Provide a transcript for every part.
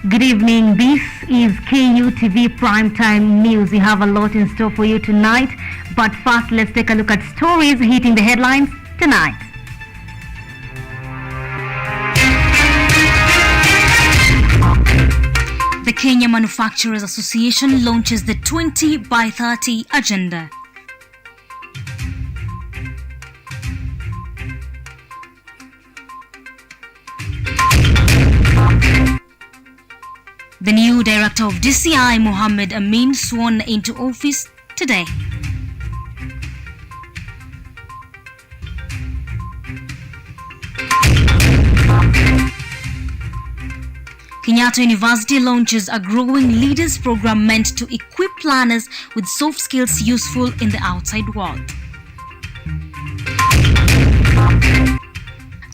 Good evening. This is KUTV Primetime News. We have a lot in store for you tonight. But first, let's take a look at stories hitting the headlines tonight. The Kenya Manufacturers Association launches the 20 by 30 agenda. The new director of DCI, Mohammed Amin, sworn into office today. Kenyatta University launches a growing leaders program meant to equip learners with soft skills useful in the outside world.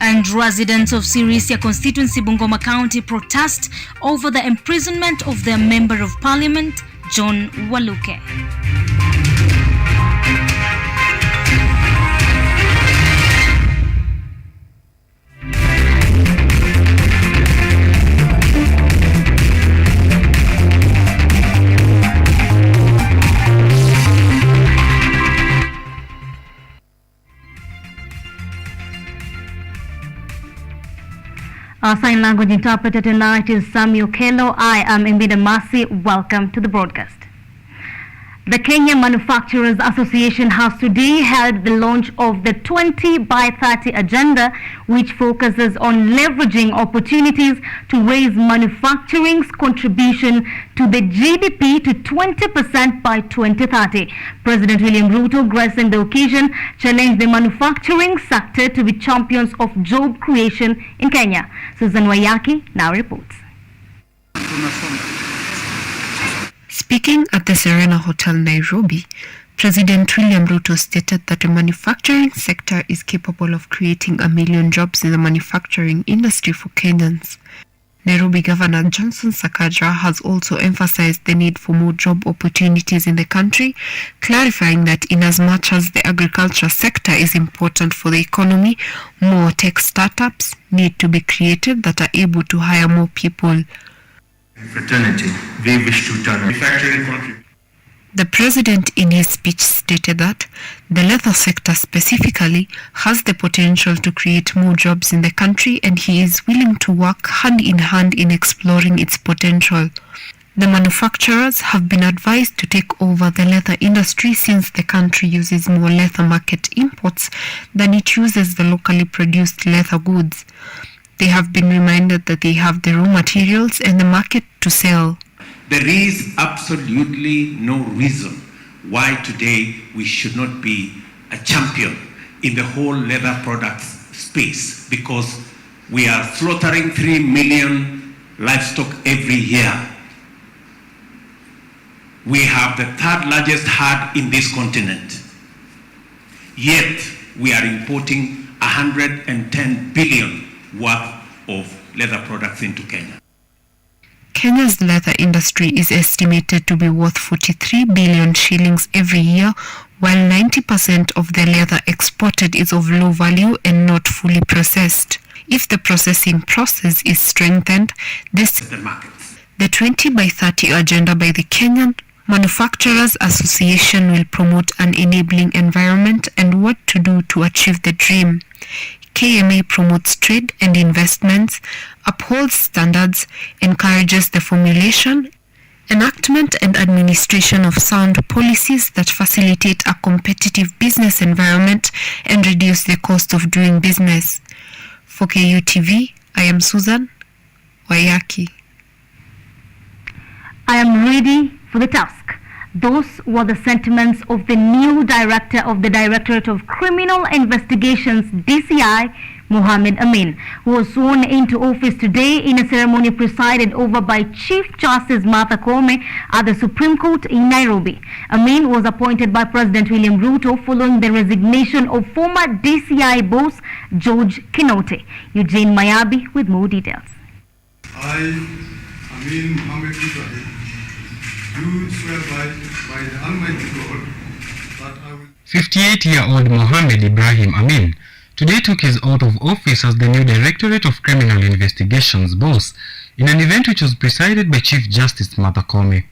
And residents of Sirisia constituency, Bungoma County, protest over the imprisonment of their Member of Parliament, John Waluke. Our sign language interpreter tonight is Samuel Kelo. I am Mbida Masi. Welcome to the broadcast. The Kenya Manufacturers Association has today held the launch of the 20 by 30 agenda, which focuses on leveraging opportunities to raise manufacturing's contribution to the GDP to 20% by 2030. President William Ruto, gracing the occasion, challenged the manufacturing sector to be champions of job creation in Kenya. Susan Wayaki now reports. Speaking at the Serena Hotel, Nairobi, President William Ruto stated that the manufacturing sector is capable of creating 1 million jobs in the manufacturing industry for Kenyans. Nairobi Governor Johnson Sakaja has also emphasized the need for more job opportunities in the country, clarifying that inasmuch as the agriculture sector is important for the economy, more tech startups need to be created that are able to hire more people. Fraternity, we wish to turn manufacturing contribution. The president in his speech stated that the leather sector specifically has the potential to create more jobs in the country, and he is willing to work hand in hand in exploring its potential. The manufacturers have been advised to take over the leather industry since the country uses more leather market imports than it uses the locally produced leather goods. They have been reminded that they have the raw materials and the market to sell. There is absolutely no reason why today we should not be a champion in the whole leather products space, because we are slaughtering 3 million livestock every year. We have the third largest herd in this continent. Yet we are importing 110 billion worth of leather products into Kenya. Kenya's leather industry is estimated to be worth 43 billion shillings every year, while 90% of the leather exported is of low value and not fully processed. If the processing process is strengthened, the 20 by 30 agenda by the Kenyan Manufacturers Association will promote an enabling environment and what to do to achieve the dream. KMA promotes trade and investments, upholds standards, encourages the formulation, enactment and administration of sound policies that facilitate a competitive business environment and reduce the cost of doing business. For KUTV, I am Susan Wayaki. I am ready for the task. Those were the sentiments of the new director of the Directorate of Criminal Investigations, DCI, Mohammed Amin, who was sworn into office today in a ceremony presided over by Chief Justice Martha Koome at the Supreme Court in Nairobi. Amin was appointed by President William Ruto following the resignation of former DCI boss George Kinote. Eugene Mayabi with more details. I, Amin Mohammed Ibrahim, do swear by the Almighty God that I will... 58-year-old Mohammed Ibrahim Amin today took his oath of office as the new Directorate of Criminal Investigations boss in an event which was presided by Chief Justice Martha Koome.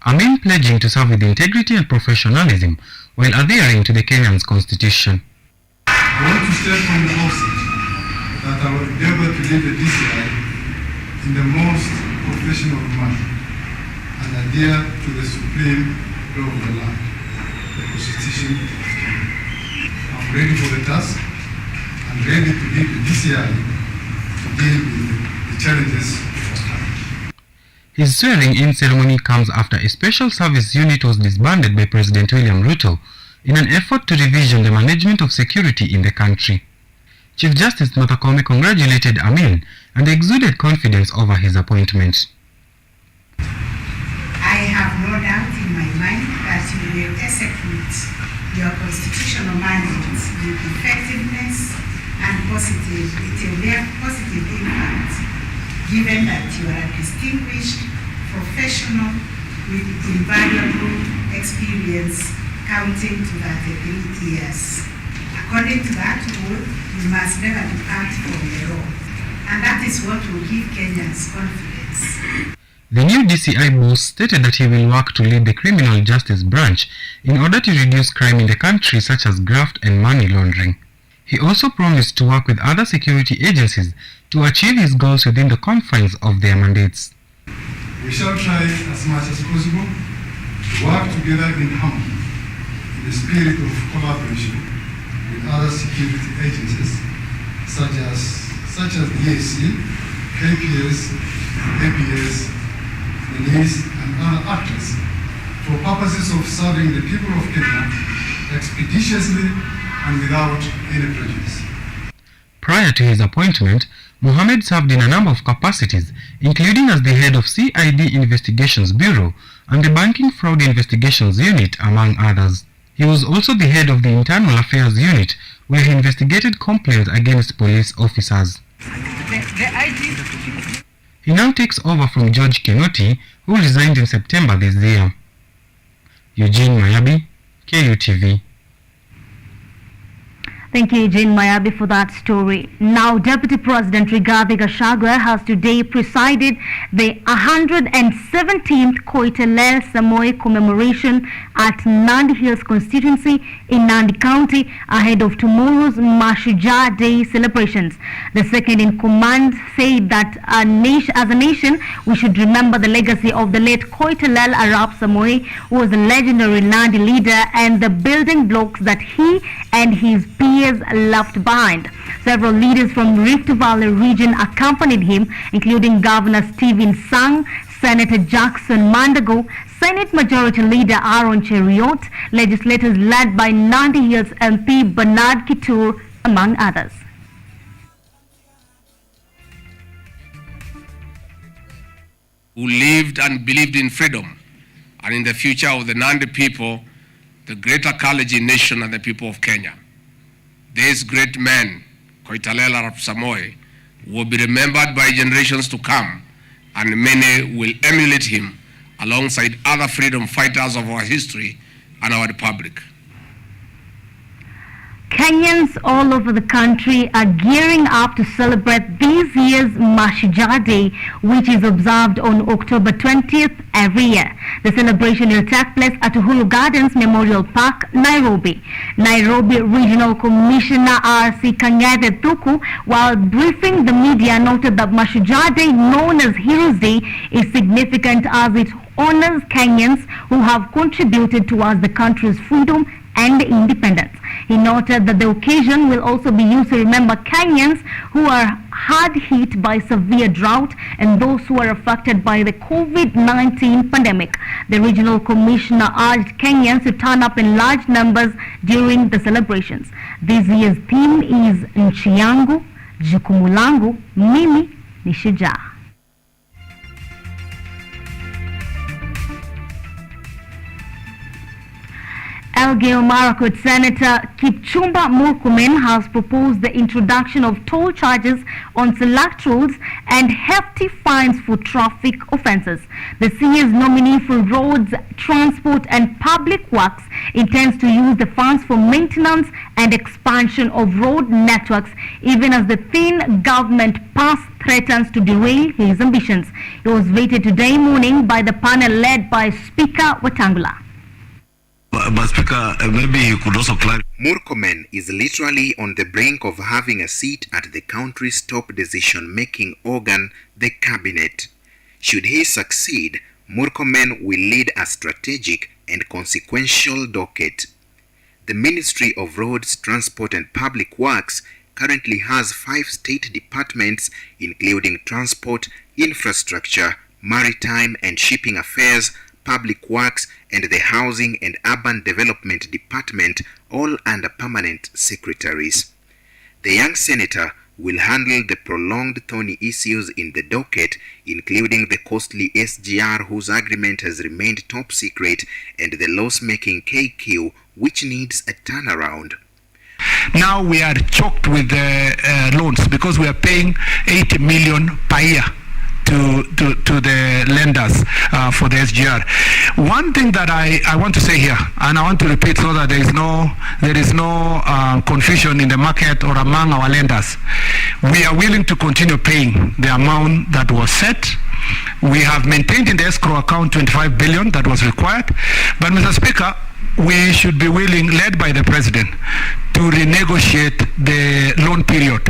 Amin pledging to serve with integrity and professionalism while adhering to the Kenyan's constitution. I want to state from the outset that I will endeavor to lead the DCI in the most professional manner and adhere to the supreme law of the land, the Constitution of Kenya. I'm ready for the task and ready to lead the DCI to deal with the challenges of time. His swearing-in ceremony comes after a special service unit was disbanded by President William Ruto in an effort to revision the management of security in the country. Chief Justice Martha Koome congratulated Amin and exuded confidence over his appointment. I have no doubt in my mind that you will execute your constitutional mandate with effectiveness and it will have positive impact, given that you are a distinguished professional with invaluable experience counting to 33 years. According to that rule, you must never depart from the law, and that is what will give Kenyans confidence. The new DCI boss stated that he will work to lead the criminal justice branch in order to reduce crime in the country such as graft and money laundering. He also promised to work with other security agencies to achieve his goals within the confines of their mandates. We shall try as much as possible to work together in harmony in the spirit of collaboration with other security agencies such as the EAC, KPS, APS, the NIS, and other actors for purposes of serving the people of Kenya expeditiously and without any prejudice. Prior to his appointment, Mohammed served in a number of capacities, including as the head of CID Investigations Bureau and the Banking Fraud Investigations Unit, among others. He was also the head of the Internal Affairs Unit, where he investigated complaints against police officers. He now takes over from George Kinoti, who resigned in September this year. Eugene Mayabi, KUTV. Thank you, Eugene Mayabi, for that story. Now, Deputy President Rigathi Gachagua has today presided the 117th Koitalel Samoei commemoration at Nandi Hills constituency in Nandi County ahead of tomorrow's Mashujaa Day celebrations. The second in command said that as a nation, we should remember the legacy of the late Koitalel Arap Samoei, who was a legendary Nandi leader, and the building blocks that he and his peers left behind. Several leaders from Rift Valley region accompanied him, including Governor Stephen Sang, Senator Jackson Mandago, Senate Majority Leader Aaron Cheriot, legislators led by Nandi Hills MP Bernard Kitur, among others. Who lived and believed in freedom and in the future of the Nandi people, the greater Kalenjin nation, and the people of Kenya. This great man, Koitalel Arap Samoei, will be remembered by generations to come, and many will emulate him alongside other freedom fighters of our history and our republic. Kenyans all over the country are gearing up to celebrate this year's Mashujaa Day, which is observed on October 20th every year. The celebration will take place at Uhuru Gardens Memorial Park, Nairobi. Nairobi Regional Commissioner R.C. Kang'ethe Thuku, while briefing the media, noted that Mashujaa Day, known as Heroes Day, is significant as it honors Kenyans who have contributed towards the country's freedom and independence. He noted that the occasion will also be used to remember Kenyans who are hard hit by severe drought and those who are affected by the COVID-19 pandemic. The regional commissioner urged Kenyans to turn up in large numbers during the celebrations. This year's theme is Nchi yangu, Jukumu langu, mimi ni shujaa. Elgeyo Marakwet Senator Kipchumba Murkomen has proposed the introduction of toll charges on select roads and hefty fines for traffic offences. The CS nominee for Roads, Transport and Public Works intends to use the funds for maintenance and expansion of road networks, even as the thin government pass threatens to derail his ambitions. He was greeted today morning by the panel led by Speaker Wetangula. But Speaker, maybe you could also clarify. Murkomen is literally on the brink of having a seat at the country's top decision-making organ, the cabinet. Should he succeed, Murkomen will lead a strategic and consequential docket. The Ministry of Roads, Transport and Public Works currently has 5 state departments, including Transport, Infrastructure, Maritime and Shipping Affairs, Public Works and the Housing and Urban Development Department, all under permanent secretaries. The young senator will handle the prolonged thorny issues in the docket, including the costly SGR whose agreement has remained top secret and the loss-making KQ which needs a turnaround. Now we are choked with loans because we are paying 80 million per year to the lenders for the SGR. One thing that I want to say here, and I want to repeat so that there is no confusion in the market or among our lenders. We are willing to continue paying the amount that was set. We have maintained in the escrow account 25 billion that was required. But Mr. Speaker, we should be willing, led by the President, to renegotiate the loan period.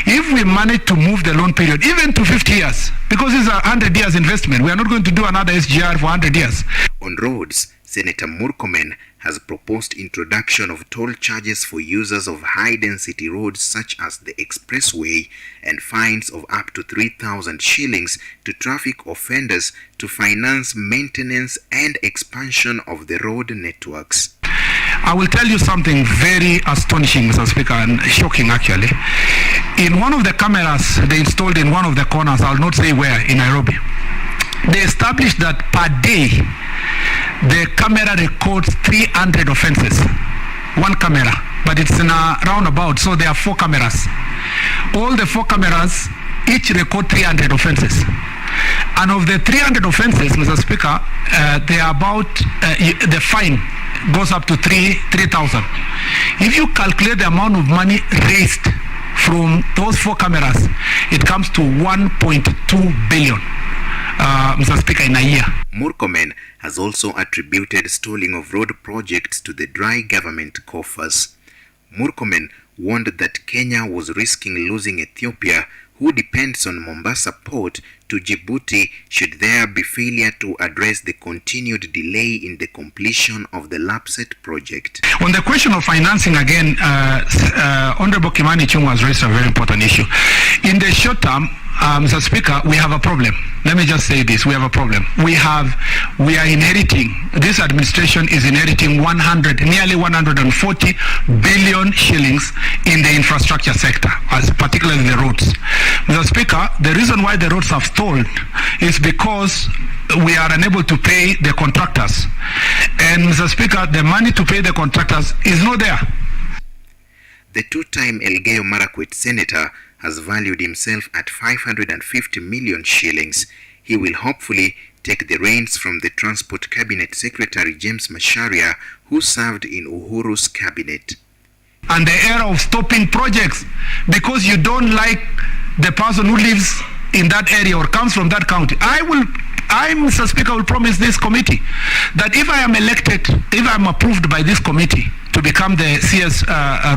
If we manage to move the loan period even to 50 years, because it's a 100 years investment, we are not going to do another SGR for 100 years. On roads, Senator Murkomen has proposed introduction of toll charges for users of high-density roads such as the expressway and fines of up to 3,000 shillings to traffic offenders to finance maintenance and expansion of the road networks. I will tell you something very astonishing, Mr. Speaker, and shocking actually. In one of the cameras they installed in one of the corners, I'll not say where, in Nairobi, they established that per day the camera records 300 offenses. One camera, but it's in a roundabout, so there are 4 cameras. All the 4 cameras each record 300 offenses. And of the 300 offenses, Mr. Speaker, they are about, the fine goes up to 3,000. If you calculate the amount of money raised from those 4 cameras, it comes to 1.2 billion, Mr. Speaker, in a year. Murkomen has also attributed stalling of road projects to the dry government coffers. Murkomen warned that Kenya was risking losing Ethiopia, who depends on Mombasa port, to Djibouti should there be failure to address the continued delay in the completion of the LAPSSET project. On the question of financing again, Honorable Kimani Ichung'wah has raised a very important issue. In the short term, Mr. Speaker, we have a problem. Let me just say this, we have a problem. We are inheriting, this administration is inheriting nearly 140 billion shillings in the infrastructure sector, particularly the roads. Mr. Speaker, the reason why the roads have stalled is because we are unable to pay the contractors. And Mr. Speaker, the money to pay the contractors is not there. The 2-time Elgeyo Marakwet senator has valued himself at 550 million shillings. He will hopefully take the reins from the Transport Cabinet Secretary James Macharia, who served in Uhuru's cabinet. And the era of stopping projects because you don't like the person who lives in that area or comes from that county. I, Mr. Speaker, will promise this committee that if I am elected, if I am approved by this committee to become the CS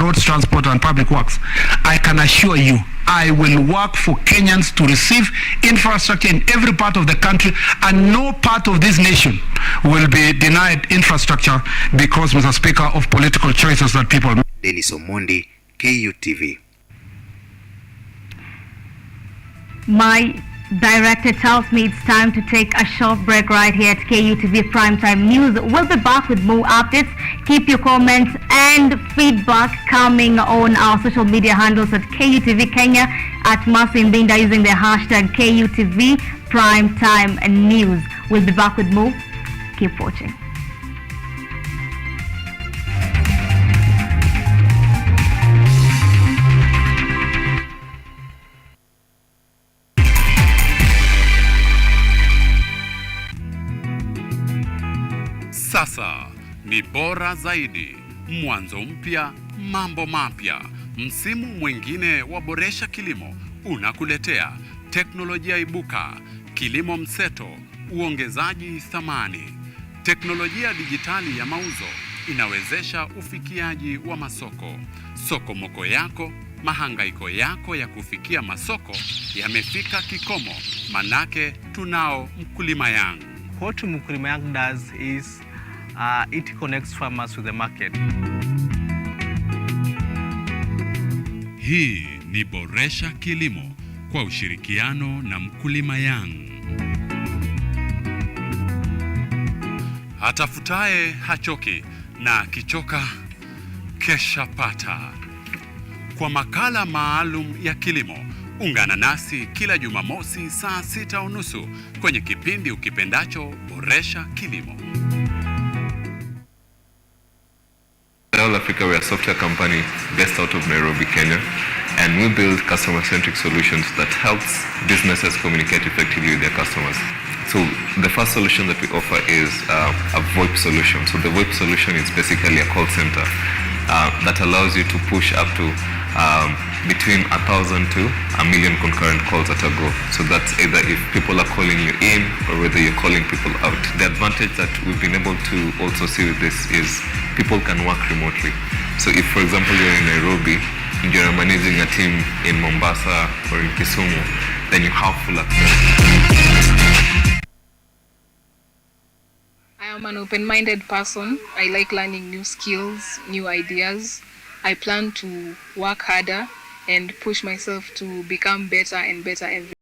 Roads, Transport and Public Works, I can assure you I will work for Kenyans to receive infrastructure in every part of the country, and no part of this nation will be denied infrastructure because, Mr. Speaker, of political choices that people make. Dennis Omondi, KUTV. My director tells me it's time to take a short break right here at KUTV Primetime News. We'll be back with more updates. Keep your comments and feedback coming on our social media handles at KUTV Kenya, at Mercy Mbinda using the hashtag KUTV Primetime News. We'll be back with more. Keep watching. Sasa ni bora zaidi, mwanzo mpya, mambo mapya. Msimu mwingine wa Boresha Kilimo unakuletea teknolojia ibuka, kilimo mseto, uongezaji thamani. Teknolojia dijitali ya mauzo inawezesha ufikiaji wa masoko. Soko moko yako, mahangaiko yako ya kufikia masoko yamefika kikomo, manake tunao Mkulima Yangu. What Mkulima Yangu does is it connects farmers with the market. Hii ni Boresha Kilimo kwa ushirikiano na Mkulima Yangu. Atafutaye hachoki na kichoka kesha pata. Kwa makala maalum ya kilimo, ungana nasi kila Jumamosi saa 6:30 kwenye kipindi ukipendacho Boresha Kilimo. All Africa, we are a software company based out of Nairobi, Kenya, and we build customer-centric solutions that helps businesses communicate effectively with their customers. So the first solution that we offer is a VoIP solution. So the VoIP solution is basically a call center that allows you to push up to between 1,000 to 1,000,000 concurrent calls at a go. So that's either if people are calling you in or whether you're calling people out. The advantage that we've been able to also see with this is people can work remotely. So if, for example, you're in Nairobi and you're managing a team in Mombasa or in Kisumu, then you have full access. I am an open-minded person. I like learning new skills, new ideas. I plan to work harder and push myself to become better and better every day.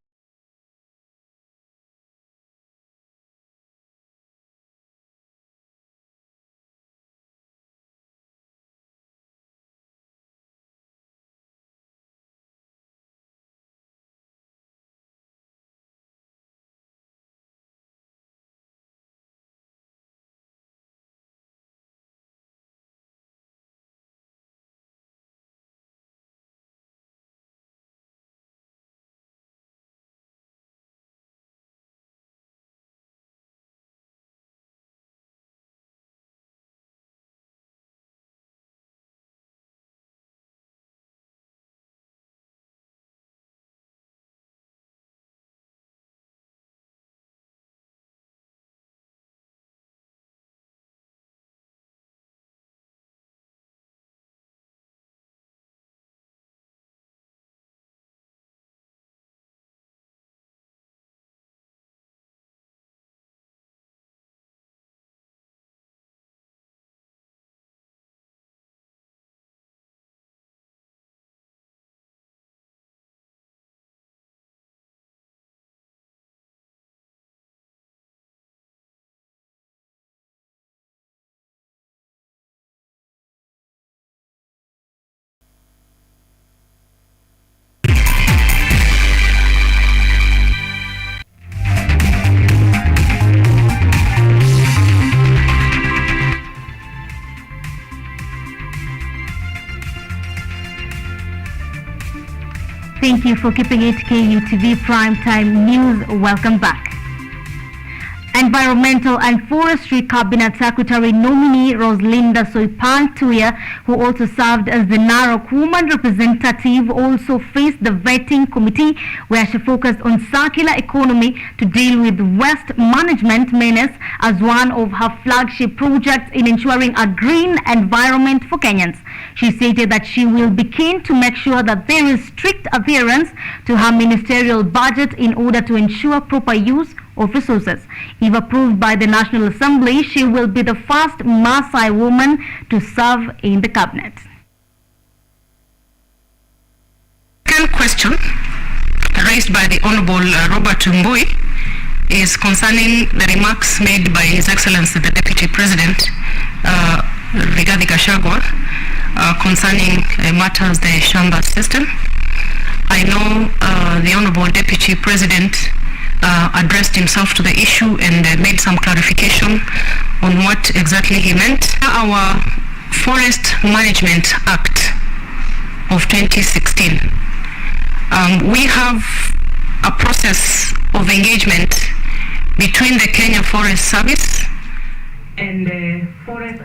Thank you for keeping it KUTV Primetime News. Welcome back. Environmental and Forestry Cabinet Secretary nominee Rosalinda Soipan-Tuya, who also served as the Narok woman representative, also faced the vetting committee where she focused on circular economy to deal with waste management menace as one of her flagship projects in ensuring a green environment for Kenyans. She stated that she will be keen to make sure that there is strict adherence to her ministerial budget in order to ensure proper use of resources. If approved by the National Assembly, she will be the first Maasai woman to serve in the cabinet. Second question raised by the Honorable Robert Mbui is concerning the remarks made by His Excellency the Deputy President Rigathi Gachagua concerning matters the Shamba system. I know the Honorable Deputy President addressed himself to the issue and made some clarification on what exactly he meant. Our Forest Management Act of 2016, we have a process of engagement between the Kenya Forest Service and the Forest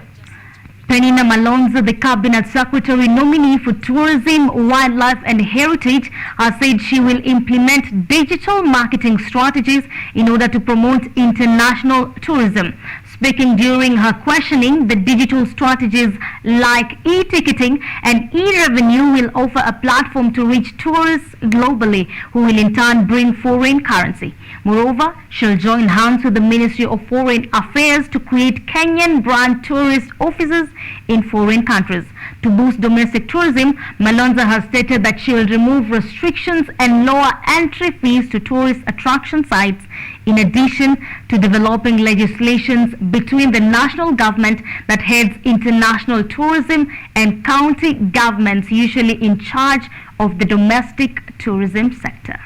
Penina Malonza, the Cabinet Secretary nominee for Tourism, Wildlife and Heritage, has said she will implement digital marketing strategies in order to promote international tourism. Speaking during her questioning, the digital strategies like e-ticketing and e-revenue will offer a platform to reach tourists globally, who will in turn bring foreign currency. Moreover, she'll join hands with the Ministry of Foreign Affairs to create Kenyan brand tourist offices in foreign countries. To boost domestic tourism, Malonza has stated that she will remove restrictions and lower entry fees to tourist attraction sites, in addition to developing legislations between the national government that heads international tourism and county governments usually in charge of the domestic tourism sector.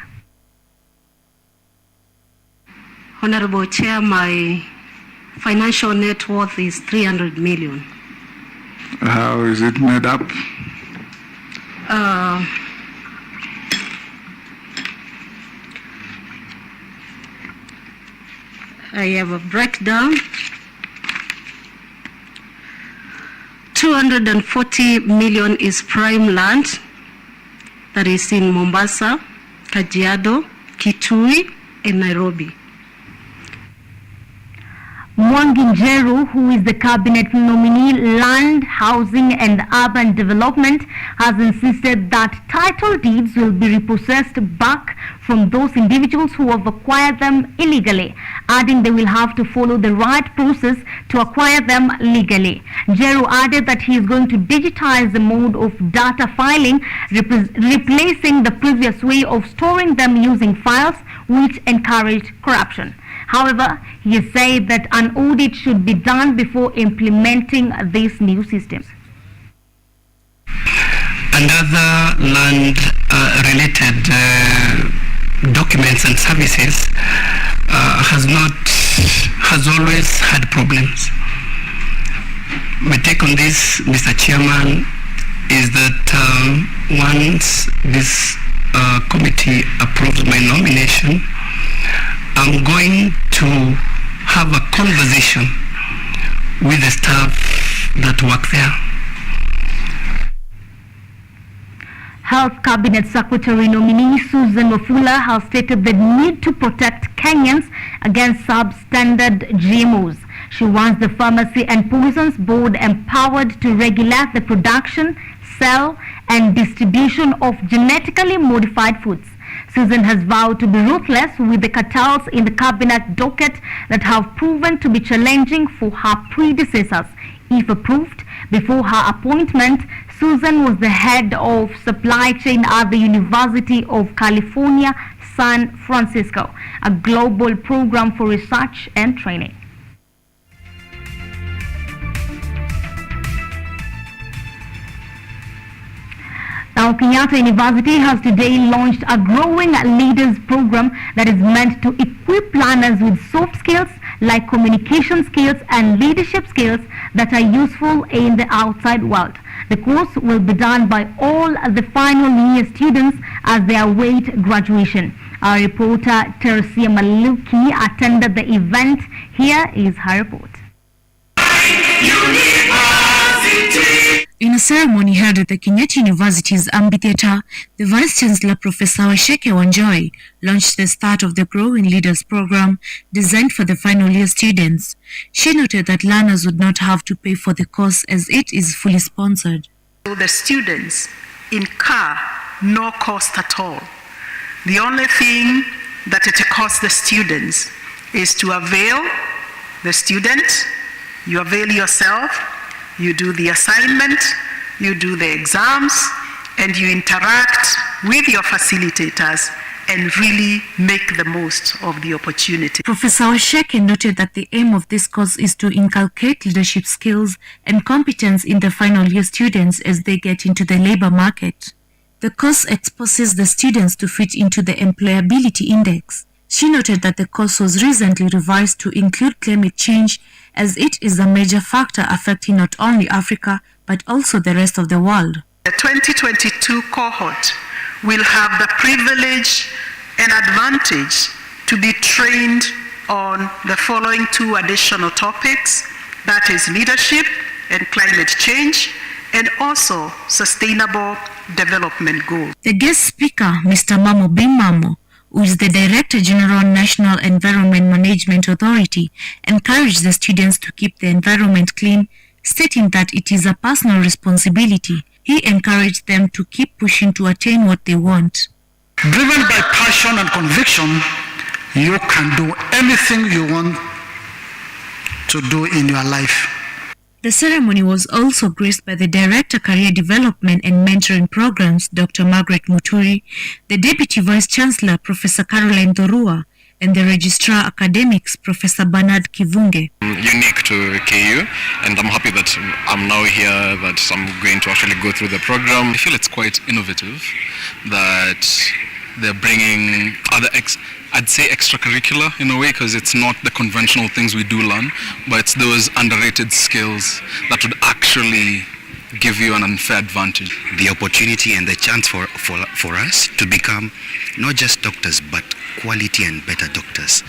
Honorable Chair, my financial net worth is 300 million. How is it made up? I have a breakdown. 240 million is prime land that is in Mombasa, Kajiado, Kitui, and Nairobi. Mwangi Njeru, who is the cabinet nominee, Land, Housing and Urban Development, has insisted that title deeds will be repossessed back from those individuals who have acquired them illegally, adding they will have to follow the right process to acquire them legally. Njeru added that he is going to digitize the mode of data filing, replacing the previous way of storing them using files, which encouraged corruption. However, he said that an audit should be done before implementing this new system. And other land-related documents and services has always had problems. My take on this, Mr. Chairman, is that once this committee approves my nomination, I'm going to have a conversation with the staff that work there. Health Cabinet Secretary nominee Susan Wafula has stated the need to protect Kenyans against substandard GMOs. She wants the Pharmacy and Poisons Board empowered to regulate the production, sale and distribution of genetically modified foods. Susan has vowed to be ruthless with the cartels in the cabinet docket that have proven to be challenging for her predecessors. If approved, before her appointment, Susan was the head of supply chain at the University of California, San Francisco, a global program for research and training. Now, Kenyatta University has today launched a growing leaders program that is meant to equip learners with soft skills like communication skills and leadership skills that are useful in the outside world. The course will be done by all the final year students as they await graduation. Our reporter Teresia Maluki attended the event. Here is her report. In a ceremony held at the Kenyatta University's amphitheater, the Vice Chancellor Professor Washeke Wanjoy launched the start of the Growing Leaders program designed for the final year students. She noted that learners would not have to pay for the course as it is fully sponsored. So the students incur no cost at all. The only thing that it costs the students is to avail the student, you avail yourself, you do the assignment, you do the exams, and you interact with your facilitators and really make the most of the opportunity. Professor Washeke noted that the aim of this course is to inculcate leadership skills and competence in the final year students as they get into the labor market. The course exposes the students to fit into the employability index. She noted that the course was recently revised to include climate change, as it is a major factor affecting not only Africa but also the rest of the world. The 2022 cohort will have the privilege and advantage to be trained on the following two additional topics, that is leadership and climate change, and also sustainable development goals. The guest speaker, Mr. Mamo Bimamo, who is the Director General National Environment Management Authority, encouraged the students to keep the environment clean, stating that it is a personal responsibility. He encouraged them to keep pushing to attain what they want. Driven by passion and conviction, you can do anything you want to do in your life. The ceremony was also graced by the Director Career Development and Mentoring Programs, Dr. Margaret Muturi, the Deputy Vice Chancellor, Professor Caroline Thorua, and the Registrar Academics, Professor Bernard Kivunge. Unique to KU, and I'm happy that I'm now here, that I'm going to actually go through the program. I feel it's quite innovative, that they're bringing other I'd say extracurricular in a way, because it's not the conventional things we do learn, but it's those underrated skills that would actually give you an unfair advantage. The opportunity and the chance for us to become not just doctors, but quality and better doctors.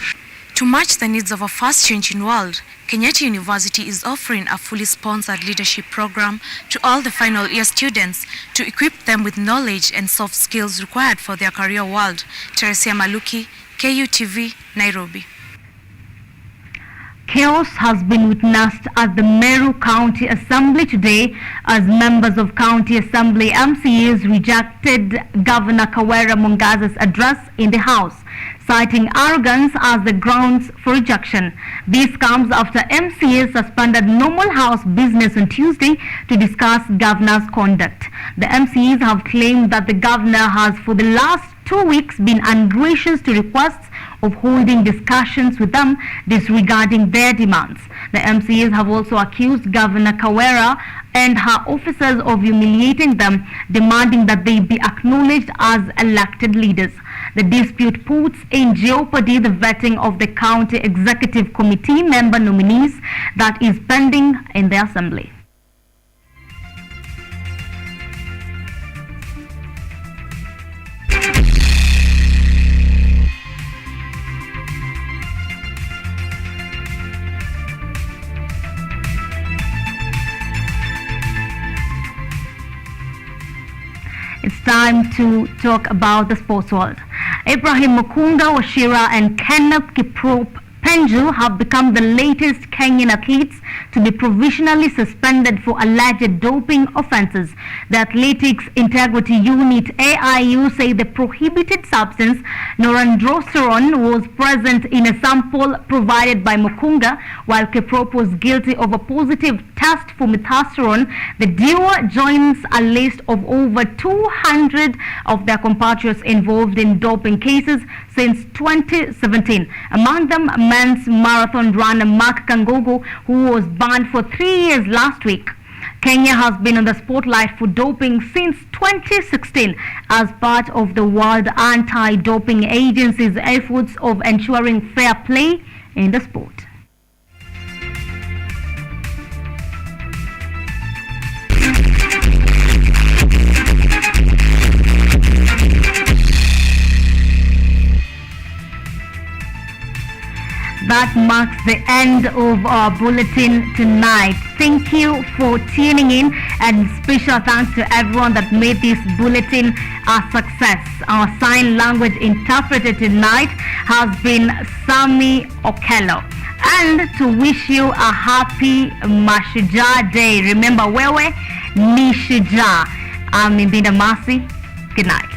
To match the needs of a fast-changing world, Kenyatta University is offering a fully sponsored leadership program to all the final year students to equip them with knowledge and soft skills required for their career world. Teresia Maluki, KUTV, Nairobi. Chaos has been witnessed at the Meru County Assembly today as members of County Assembly MCAs rejected Governor Kawera Mungaza's address in the House, citing arrogance as the grounds for rejection. This comes after MCAs suspended normal House business on Tuesday to discuss governor's conduct. The MCAs have claimed that the governor has for the last 2 weeks been ungracious to requests of holding discussions with them disregarding their demands. The MCAs have also accused Governor Kawera and her officers of humiliating them, demanding that they be acknowledged as elected leaders. The dispute puts in jeopardy the vetting of the County Executive Committee member nominees that is pending in the Assembly. It's time to talk about the sports world. Ibrahim Mukunga Washira and Kenneth Kiprop Penju have become the latest Kenyan athletes to be provisionally suspended for alleged doping offences. The Athletics Integrity Unit AIU say the prohibited substance norandrosterone was present in a sample provided by Mukunga, while Kiprop was guilty of a positive test for methasterone. The duo joins a list of over 200 of their compatriots involved in doping cases since 2017. Among them, men's marathon runner Mark Kangogo, who was banned for 3 years last week. Kenya has been on the spotlight for doping since 2016 as part of the World Anti-Doping Agency's efforts of ensuring fair play in the sport. That marks the end of our bulletin tonight. Thank you for tuning in, and special thanks to everyone that made this bulletin a success. Our sign language interpreter tonight has been Sami Okello. And to wish you a happy Mashujaa Day. Remember, wewe ni shujaa. I'm Mbinda Masi. Good night.